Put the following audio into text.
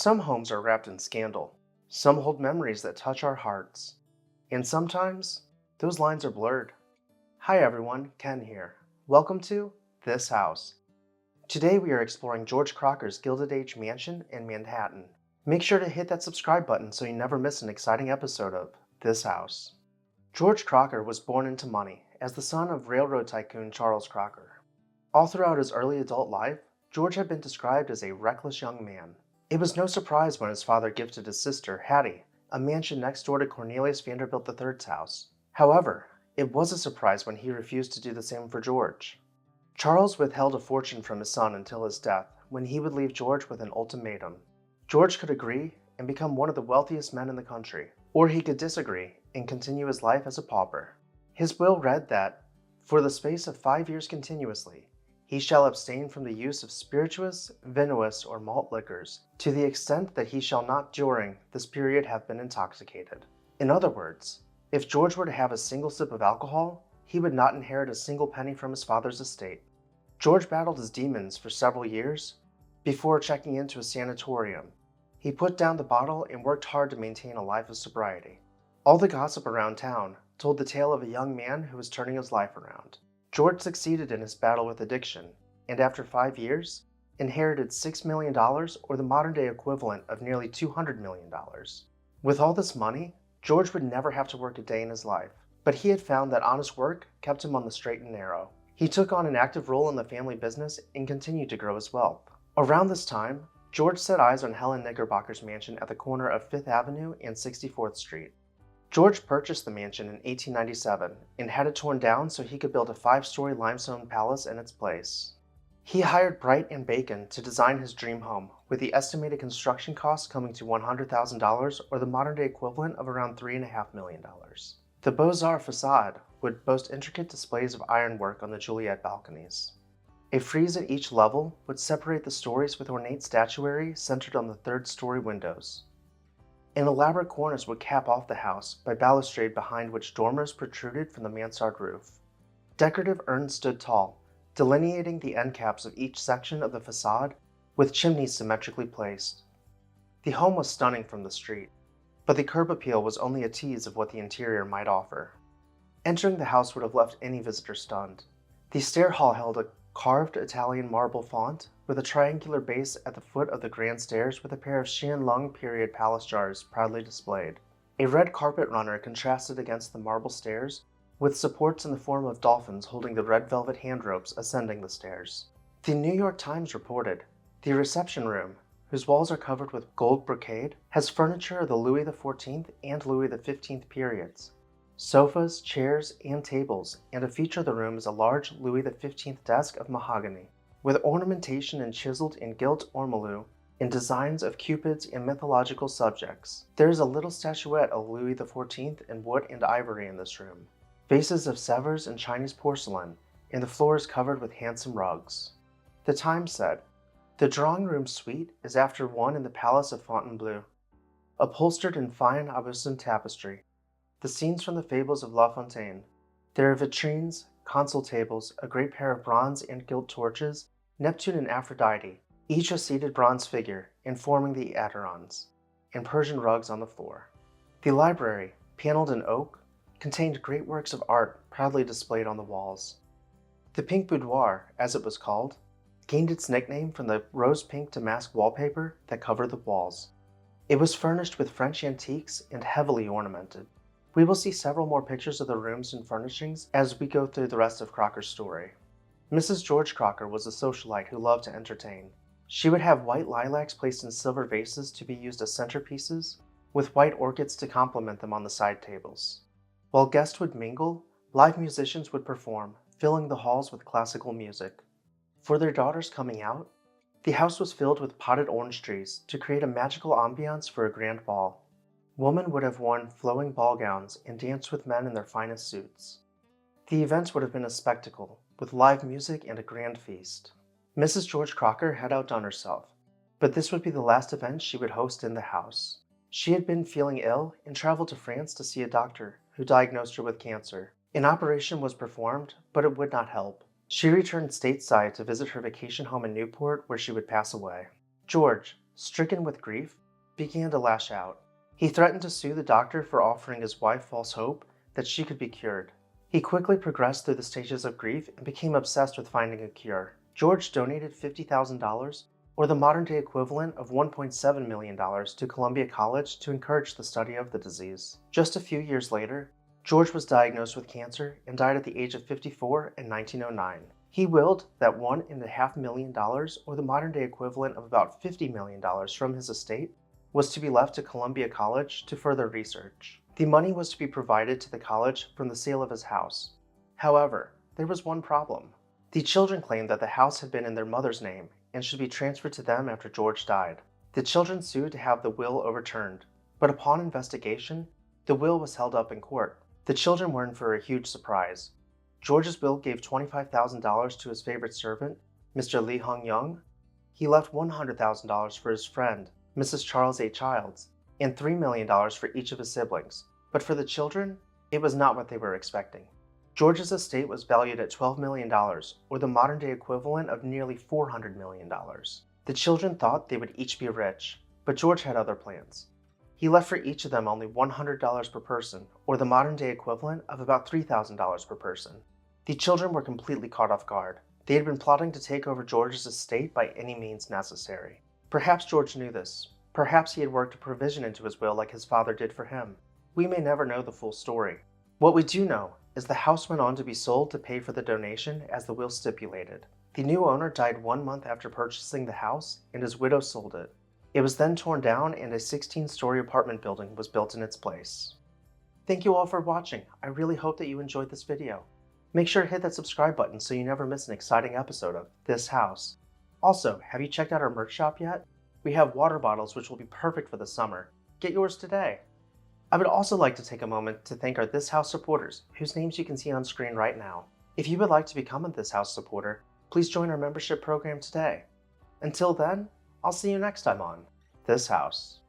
Some homes are wrapped in scandal. Some hold memories that touch our hearts. And sometimes, those lines are blurred. Hi everyone, Ken here. Welcome to This House. Today we are exploring George Crocker's Gilded Age mansion in Manhattan. Make sure to hit that subscribe button so you never miss an exciting episode of This House. George Crocker was born into money as the son of railroad tycoon Charles Crocker. All throughout his early adult life, George had been described as a reckless young man. It was no surprise when his father gifted his sister, Hattie, a mansion next door to Cornelius Vanderbilt III's house. However, it was a surprise when he refused to do the same for George. Charles withheld a fortune from his son until his death, when he would leave George with an ultimatum. George could agree and become one of the wealthiest men in the country, or he could disagree and continue his life as a pauper. His will read that, for the space of 5 years continuously, he shall abstain from the use of spirituous, vinous, or malt liquors, to the extent that he shall not during this period have been intoxicated. In other words, if George were to have a single sip of alcohol, he would not inherit a single penny from his father's estate. George battled his demons for several years before checking into a sanatorium. He put down the bottle and worked hard to maintain a life of sobriety. All the gossip around town told the tale of a young man who was turning his life around. George succeeded in his battle with addiction, and after 5 years, inherited $6 million, or the modern-day equivalent of nearly $200 million. With all this money, George would never have to work a day in his life, but he had found that honest work kept him on the straight and narrow. He took on an active role in the family business and continued to grow his wealth. Around this time, George set eyes on Helen Knickerbocker's mansion at the corner of 5th Avenue and 64th Street. George purchased the mansion in 1897 and had it torn down so he could build a 5-story limestone palace in its place. He hired Bright and Bacon to design his dream home, with the estimated construction costs coming to $100,000, or the modern-day equivalent of around $3.5 million. The Beaux-Arts facade would boast intricate displays of ironwork on the Juliet balconies. A frieze at each level would separate the stories with ornate statuary centered on the third-story windows. An elaborate cornice would cap off the house by balustrade behind which dormers protruded from the mansard roof. Decorative urns stood tall, delineating the end caps of each section of the facade with chimneys symmetrically placed. The home was stunning from the street, but the curb appeal was only a tease of what the interior might offer. Entering the house would have left any visitor stunned. The stair hall held a carved Italian marble font with a triangular base at the foot of the grand stairs with a pair of Qianlong period palace jars proudly displayed. A red carpet runner contrasted against the marble stairs, with supports in the form of dolphins holding the red velvet hand ropes ascending the stairs. The New York Times reported, "The reception room, whose walls are covered with gold brocade, has furniture of the Louis XIV and Louis XV periods. Sofas, chairs, and tables, and a feature of the room is a large Louis XV desk of mahogany, with ornamentation and chiseled in gilt ormolu in designs of cupids and mythological subjects. There is a little statuette of Louis XIV in wood and ivory in this room, vases of Sevres and Chinese porcelain, and the floor is covered with handsome rugs." The Times said, "The drawing-room suite is after one in the Palace of Fontainebleau, upholstered in fine Aubusson tapestry. The scenes from the fables of La Fontaine. There are vitrines, console tables, a great pair of bronze and gilt torches, Neptune and Aphrodite, each a seated bronze figure, informing the Adirons, and Persian rugs on the floor. The library, paneled in oak, contained great works of art proudly displayed on the walls. The Pink Boudoir, as it was called, gained its nickname from the rose-pink damask wallpaper that covered the walls. It was furnished with French antiques and heavily ornamented." We will see several more pictures of the rooms and furnishings as we go through the rest of Crocker's story. Mrs. George Crocker was a socialite who loved to entertain. She would have white lilacs placed in silver vases to be used as centerpieces, with white orchids to complement them on the side tables. While guests would mingle, live musicians would perform, filling the halls with classical music. For their daughter's coming out, the house was filled with potted orange trees to create a magical ambiance for a grand ball. Women would have worn flowing ball gowns and danced with men in their finest suits. The events would have been a spectacle, with live music and a grand feast. Mrs. George Crocker had outdone herself, but this would be the last event she would host in the house. She had been feeling ill and traveled to France to see a doctor who diagnosed her with cancer. An operation was performed, but it would not help. She returned stateside to visit her vacation home in Newport, where she would pass away. George, stricken with grief, began to lash out. He threatened to sue the doctor for offering his wife false hope that she could be cured. He quickly progressed through the stages of grief and became obsessed with finding a cure. George donated $50,000, or the modern-day equivalent of $1.7 million, to Columbia College to encourage the study of the disease. Just a few years later, George was diagnosed with cancer and died at the age of 54 in 1909. He willed that $1.5 million, or the modern-day equivalent of about $50 million from his estate, was to be left to Columbia College to further research. The money was to be provided to the college from the sale of his house. However, there was one problem. The children claimed that the house had been in their mother's name and should be transferred to them after George died. The children sued to have the will overturned, but upon investigation, the will was held up in court. The children were in for a huge surprise. George's will gave $25,000 to his favorite servant, Mr. Lee Hung Young. He left $100,000 for his friend, Mrs. Charles A. Childs, and $3 million for each of his siblings. But for the children, it was not what they were expecting. George's estate was valued at $12 million, or the modern-day equivalent of nearly $400 million. The children thought they would each be rich, but George had other plans. He left for each of them only $100 per person, or the modern-day equivalent of about $3,000 per person. The children were completely caught off guard. They had been plotting to take over George's estate by any means necessary. Perhaps George knew this. Perhaps he had worked a provision into his will like his father did for him. We may never know the full story. What we do know is the house went on to be sold to pay for the donation as the will stipulated. The new owner died 1 month after purchasing the house, and his widow sold it. It was then torn down and a 16-story apartment building was built in its place. Thank you all for watching. I really hope that you enjoyed this video. Make sure to hit that subscribe button so you never miss an exciting episode of This House. Also, have you checked out our merch shop yet? We have water bottles which will be perfect for the summer. Get yours today. I would also like to take a moment to thank our This House supporters, whose names you can see on screen right now. If you would like to become a This House supporter, please join our membership program today. Until then, I'll see you next time on This House.